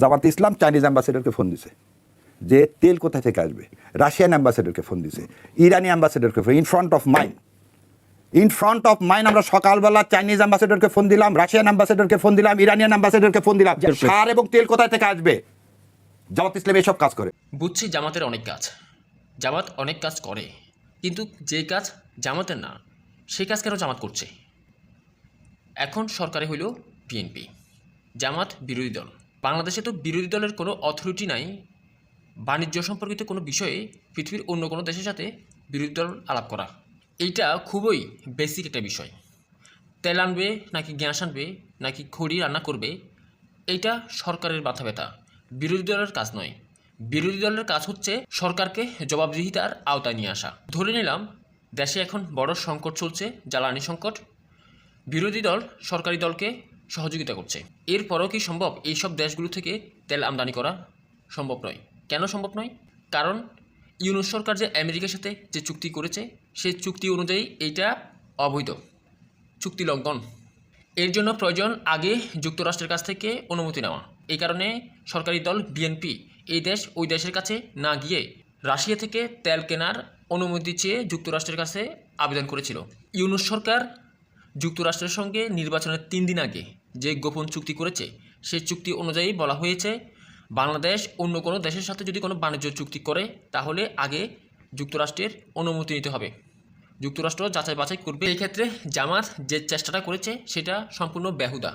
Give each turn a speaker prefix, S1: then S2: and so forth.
S1: জামাতে ইসলাম চাইনিজ অ্যাম্বাসেডরকে ফোন দিছে যে তেল কোথা থেকে আসবে, রাশিয়ান অ্যাম্বাসেডরকে ফোন দিছে, ইরানি অ্যাম্বাসেডরকে phone, in front of mine আমরা সকালবেলা চাইনিজ অ্যাম্বাসেডরকে ফোন দিলাম, রাশিয়ান অ্যাম্বাসেডরকে ফোন দিলাম, ইরানিয়ান অ্যাম্বাসেডরকে ফোন দিলাম যে সার এবং তেল কোথায় থেকে আসবে। জামাত ইসলাম এসব কাজ করে।
S2: বুঝছি জামাতের অনেক কাজ, জামাত অনেক কাজ করে, কিন্তু যে কাজ জামাতের না সেই কাজ কেন জামাত করছে? এখন সরকারে হইল বিএনপি, জামাত বিরোধী দল। বাংলাদেশে তো বিরোধী দলের কোনো অথরিটি নাই বাণিজ্য সম্পর্কিত কোনো বিষয়ে পৃথিবীর অন্য কোনো দেশের সাথে বিরোধী দল আলাপ করা। এইটা খুবই বেসিক একটা বিষয়। তেল আনবে নাকি গ্যাস আনবে নাকি খড়ি রান্না করবে, এইটা সরকারের মাথা ব্যথা, বিরোধী দলের কাজ নয়। বিরোধী দলের কাজ হচ্ছে সরকারকে জবাবদিহিতার আওতায় নিয়ে আসা। ধরে নিলাম দেশে এখন বড় সংকট চলছে, জ্বালানি সংকট, বিরোধী দল সরকারি দলকে সহযোগিতা করছে। এরপরও কি সম্ভব এইসব দেশগুলো থেকে তেল আমদানি করা? সম্ভব নয়। কেন সম্ভব নয়? কারণ ইউনুস সরকার যে আমেরিকার সাথে যে চুক্তি করেছে সেই চুক্তি অনুযায়ী এইটা অবৈধ, চুক্তি লঙ্ঘন। এর জন্য প্রয়োজন আগে যুক্তরাষ্ট্রের কাছ থেকে অনুমতি নেওয়া। এই কারণে সরকারি দল বিএনপি এই দেশ ওই দেশের কাছে না গিয়ে রাশিয়া থেকে তেল কেনার অনুমতি চেয়ে যুক্তরাষ্ট্রের কাছে আবেদন করেছিল। ইউনুস সরকার যুক্তরাষ্ট্রের সঙ্গে নির্বাচনের 3 দিন আগে যে গোপন চুক্তি করেছে সেই চুক্তি অনুযায়ী বলা হয়েছে বাংলাদেশ অন্য কোনো দেশের সাথে যদি কোনো বাণিজ্য চুক্তি করে তাহলে আগে যুক্তরাষ্ট্রের অনুমতি নিতে হবে, যুক্তরাষ্ট্র যাচাই বাছাই করবে। এই ক্ষেত্রে জামাত যে চেষ্টাটা করেছে সেটা সম্পূর্ণ বেহুদা।